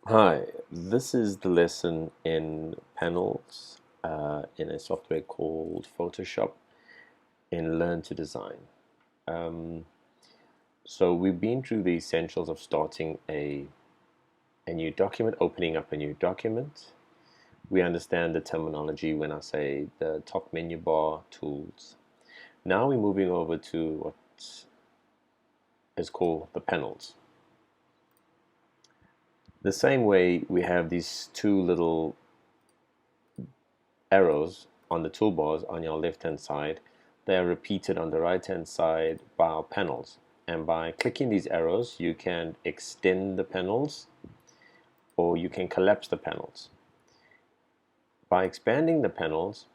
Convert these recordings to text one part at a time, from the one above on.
Hi, this is the lesson in panels in a software called Photoshop in Learn to Design. Um, so we've been through the essentials of starting a new document, opening up a new document. We understand the terminology when I say the top menu bar tools. Now we're moving over to what is called the panels. The same way we have these two little arrows on the toolbars on your left hand side. They are repeated on the right hand side by our panels, and by clicking these arrows you can extend the panels or you can collapse the panels. By expanding the panels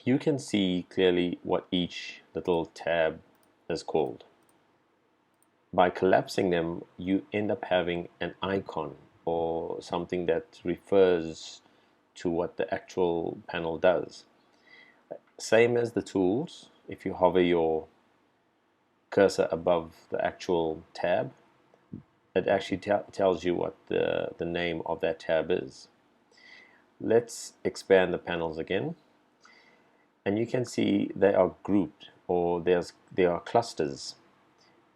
you can see clearly what each little tab is called. By collapsing them you end up having an icon or something that refers to what the actual panel does. Same as the tools, if you hover your cursor above the actual tab, it actually tells you what the name of that tab is. Let's expand the panels again, and you can see they are grouped, or there are clusters.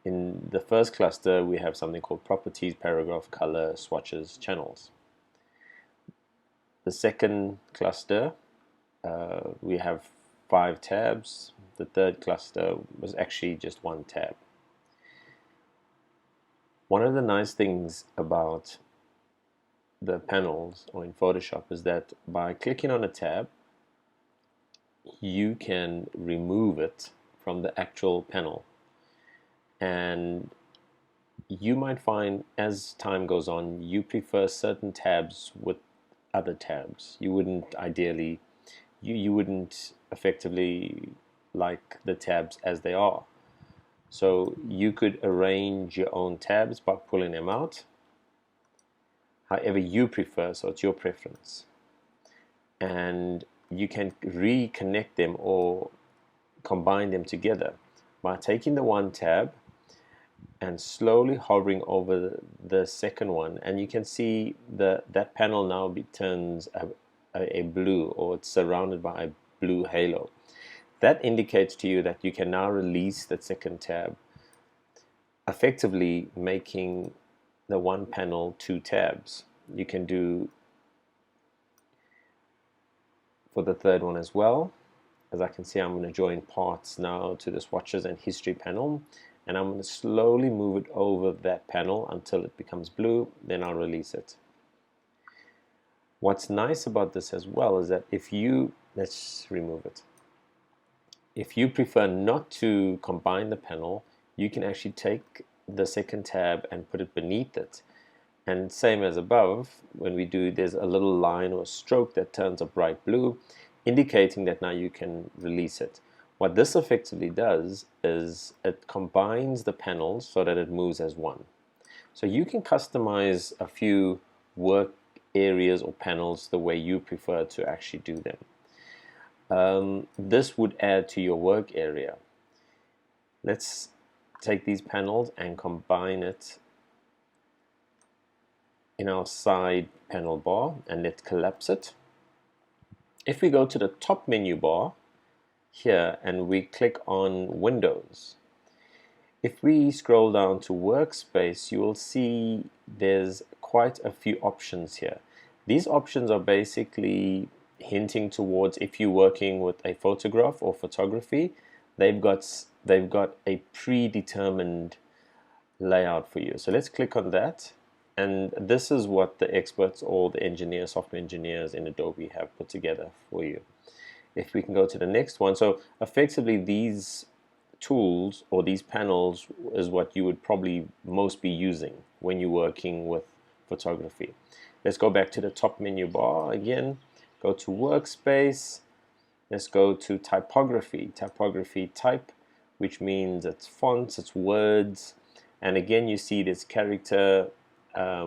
In the first cluster we have something called properties, paragraph, color, swatches, channels. The second cluster we have 5 tabs. The third cluster was actually just 1 tab. One of the nice things about the panels or in Photoshop is that by clicking on a tab you can remove it from the actual panel, and you might find as time goes on you prefer certain tabs with other tabs. You wouldn't ideally you wouldn't effectively like the tabs as they are. So you could arrange your own tabs by pulling them out however you prefer, so it's your preference. And you can reconnect them or combine them together by taking the one tab and slowly hovering over the second one, and you can see that panel now turns a blue, or it's surrounded by a blue halo. That indicates to you that you can now release that second tab, effectively making the one panel 2 tabs. You can do for the third one as well. As I can see, I'm going to join parts now to the swatches and history panel, and I'm going to slowly move it over that panel until it becomes blue, then I'll release it. What's nice about this as well is that let's remove it. If you prefer not to combine the panel, you can actually take the second tab and put it beneath it. And same as above, when we do, there's a little line or stroke that turns a bright blue, indicating that now you can release it. What this effectively does is it combines the panels so that it moves as one. So you can customize a few work areas or panels the way you prefer to actually do them. This would add to your work area. Let's take these panels and combine it in our side panel bar, and let's collapse it. If we go to the top menu bar here and we click on Windows, if we scroll down to Workspace, you will see there's quite a few options here. These options are basically hinting towards, if you're working with a photograph or photography, they've got a predetermined layout for you. So let's click on that, and this is what the experts or the engineers, software engineers in Adobe have put together for you. If we can go to the next one, so effectively these tools or these panels is what you would probably most be using when you're working with photography. Let's go back to the top menu bar again, go to Workspace, let's go to typography type, which means it's fonts, it's words, and again you see this character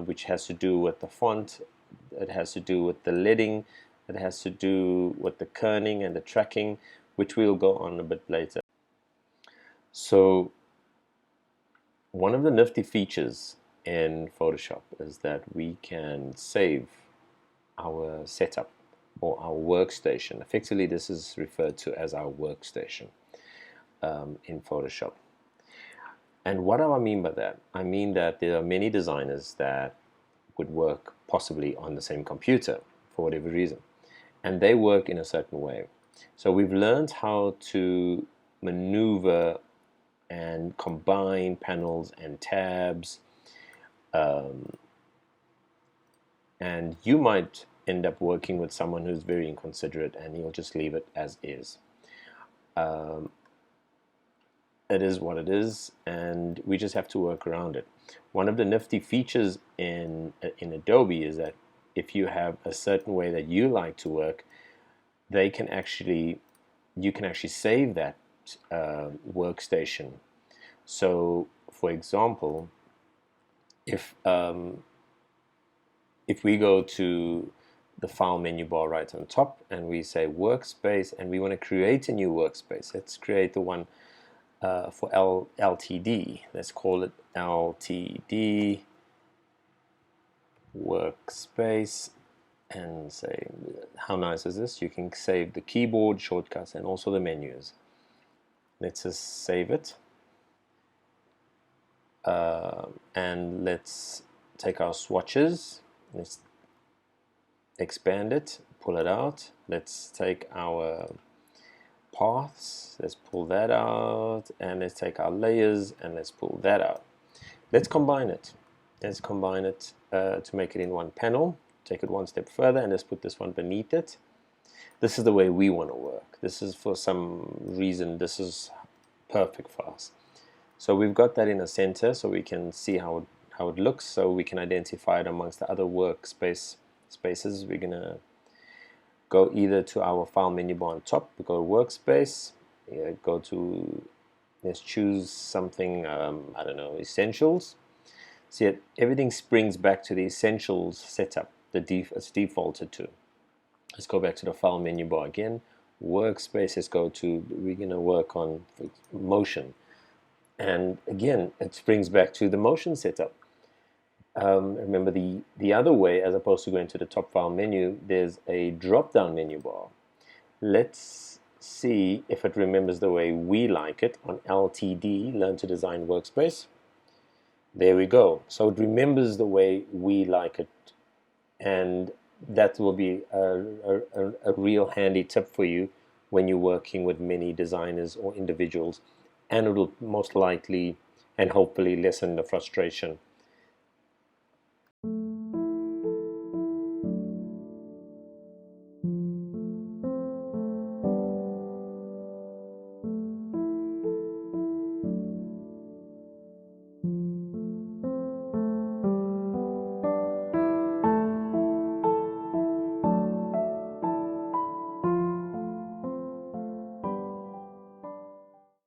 which has to do with the font, it has to do with the leading, it has to do with the kerning and the tracking, which we'll go on a bit later. So one of the nifty features in Photoshop is that we can save our setup or our workstation. Effectively, this is referred to as our workstation in Photoshop. And what do I mean by that? I mean that there are many designers that would work possibly on the same computer for whatever reason, and they work in a certain way. So we've learned how to maneuver and combine panels and tabs, and you might end up working with someone who's very inconsiderate and he'll just leave it as is. It is what it is, and we just have to work around it. One of the nifty features in Adobe is that if you have a certain way that you like to work, you can actually save that workstation. So, for example, if we go to the file menu bar right on top and we say Workspace and we want to create a new workspace, let's create the one for LTD. Let's call it LTD Workspace, and say, how nice is this? You can save the keyboard shortcuts and also the menus. Let's just save it, and let's take our swatches, let's expand it, pull it out. Let's take our paths, let's pull that out, and let's take our layers and let's pull that out. Let's combine it. Let's combine it to make it in one panel. Take it one step further and let's put this one beneath it. This is the way we want to work. This is, for some reason, this is perfect for us. So we've got that in the center so we can see how it looks, so we can identify it amongst the other workspace spaces. We're gonna go either to our file menu bar on top, we go to Workspace, go to, let's choose something, I don't know, Essentials. See, everything springs back to the Essentials setup, it's defaulted to. Let's go back to the file menu bar again, Workspace, let's go to, we're going to work on motion. And again, it springs back to the motion setup. Remember, the other way, as opposed to going to the top file menu, there's a drop-down menu bar. Let's see if it remembers the way we like it on LTD, Learn to Design Workspace. There we go. So it remembers the way we like it, and that will be a real handy tip for you when you're working with many designers or individuals, and it will most likely and hopefully lessen the frustration